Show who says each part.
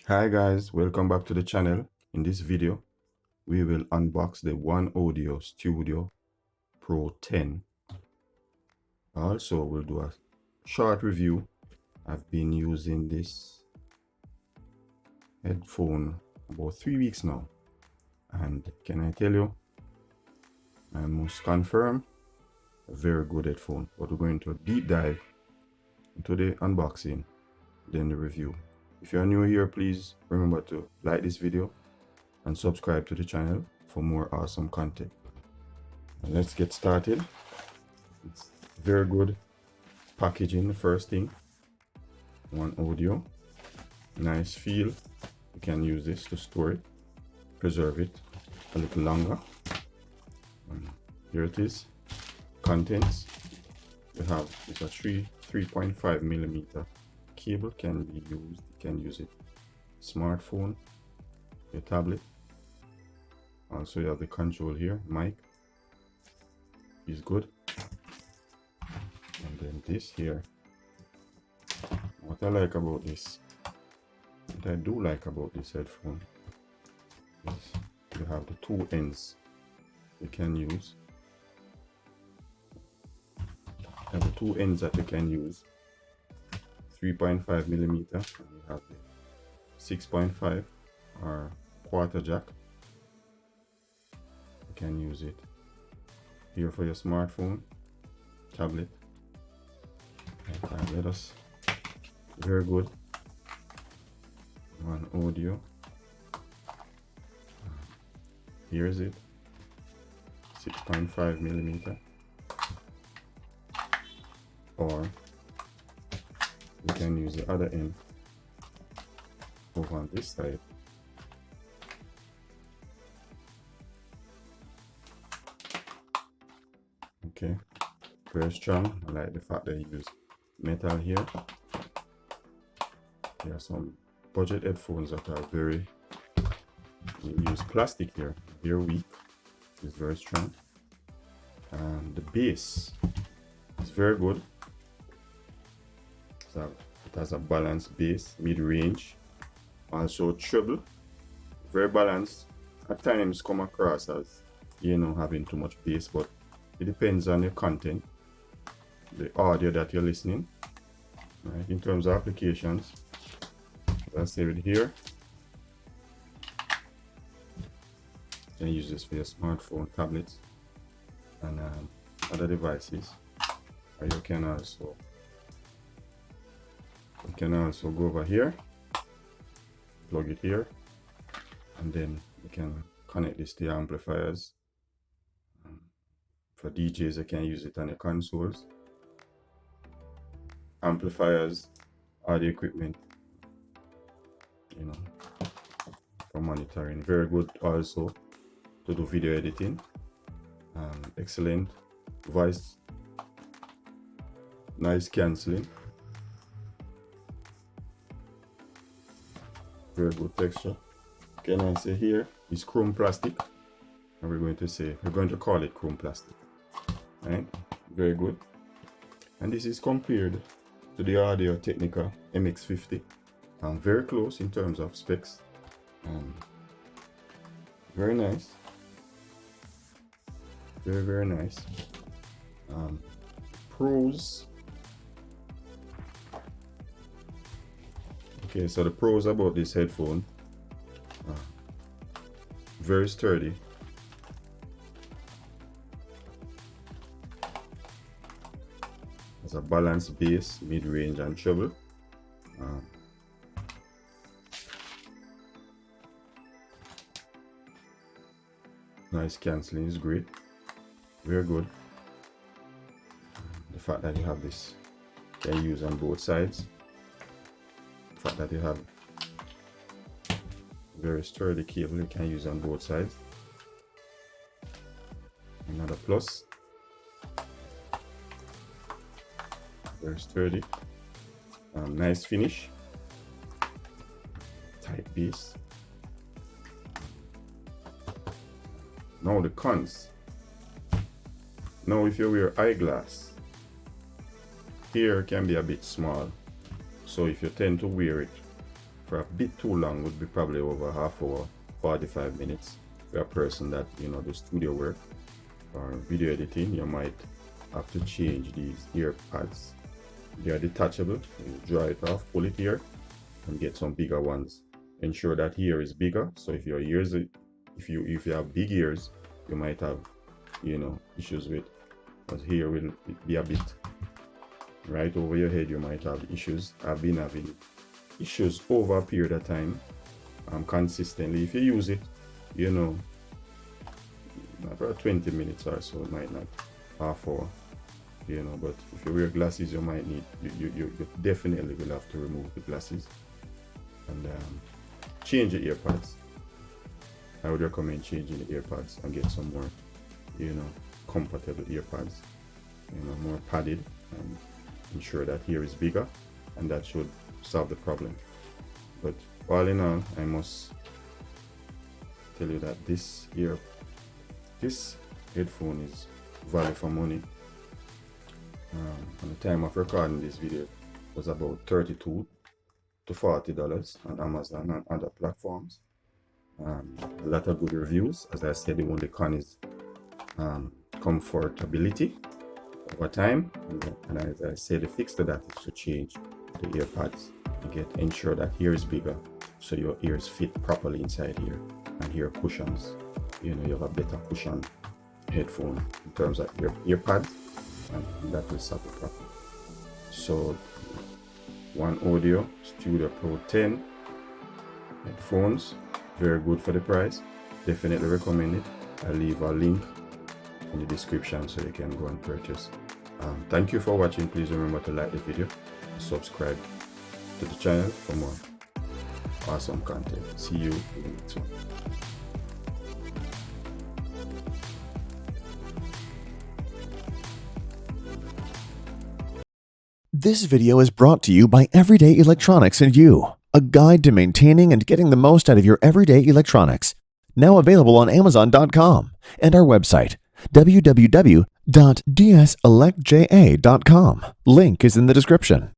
Speaker 1: Hi guys, welcome back to the channel. In this video, we will unbox the OneOdio Studio Pro 10. Also, we'll do a short review. I've been using this headphone about 3 weeks now. And can I tell you, I must confirm, a very good headphone. But we're going to deep dive into the unboxing, then the review. If you're new here, please remember to like this video and subscribe to the channel for more awesome content. And let's get started. It's very good packaging. The first thing, OneOdio, nice feel. You can use this to store it, preserve it a little longer. And here it is. Contents. We have it's a 3.5 millimeter cable. Can be used. You can use it smartphone, your tablet. Also, you have the control here. Mic is good. And then this here. What I like about this, what I do like about this headphone is you have the two ends you can use. You have the two ends that you can use. 3.5 millimeter, and you have the 6.5 or quarter jack. You can use it here for your smartphone, tablet. And let us, very good. OneOdio. Here is it, 6.5 millimeter, or you can use the other end over on this side. Okay, very strong. I like the fact that you use metal here. There are some budget headphones that are very, you use plastic here, very weak. It's very strong. And the bass is very good. So it has a balanced bass, mid-range, also treble, very balanced. At times come across as, you know, having too much bass, but it depends on your content, the audio that you're listening. Right? In terms of applications, let's save it here. You can use this for your smartphone, tablets, and other devices. Or you can also go over here, plug it here, and then you can connect this to your amplifiers. For DJs, you can use it on your consoles, amplifiers, audio equipment, you know, for monitoring. Very good also to do video editing. Excellent voice, noise cancelling. Very good texture. Can I say here is chrome plastic, and we're going to call it chrome plastic. Right? Very good. And this is compared to the Audio Technica MX50. Very close in terms of specs. Very nice. Very, very nice. Pros. Okay, so the pros about this headphone, very sturdy. Has a balanced bass, mid-range, and treble. Noise cancelling is great. Very good. The fact that you have this can use on both sides. The fact that you have very sturdy cable you can use on both sides. Another plus. Very sturdy. Nice finish. Tight bass. Now the cons. Now if you wear eyeglass, here can be a bit small. So if you tend to wear it for a bit too long would be probably over half hour, 45 minutes. For a person that, you know, do studio work or video editing, you might have to change these ear pads. They are detachable. You draw it off, pull it here, and get some bigger ones. Ensure that ear is bigger. So if your ears, if you have big ears, you might have, you know, issues with, because here will be a bit right over your head. You might have issues. I've been having issues over a period of time, consistently. If you use it, you know, about 20 minutes or so, it might not half hour, you know. But if you wear glasses, you might need, you definitely will have to remove the glasses and change the ear pads. I would recommend changing the ear pads and get some more, you know, comfortable ear pads, you know, more padded, and ensure that here is bigger, and that should solve the problem. But all in all, I must tell you that this headphone is value for money. On the time of recording this video was about $32 to $40 on Amazon and other platforms. A lot of good reviews. As I said, the only con is comfortability over time, and as I said, the fix to that is to change the ear pads. You ensure that here is bigger, so your ears fit properly inside here, and here cushions, you know, you have a better cushion headphone in terms of ear pads, and that will solve the problem. So OneOdio Studio Pro 10 headphones, very good for the price. Definitely recommend it. I'll leave a link in the description so you can go and purchase. Thank you for watching. Please remember to like the video, subscribe to the channel for more awesome content. See you in the next one.
Speaker 2: This video is brought to you by Everyday Electronics and You, a guide to maintaining and getting the most out of your everyday electronics. Now available on Amazon.com and our website, www.dselectja.com. Link is in the description.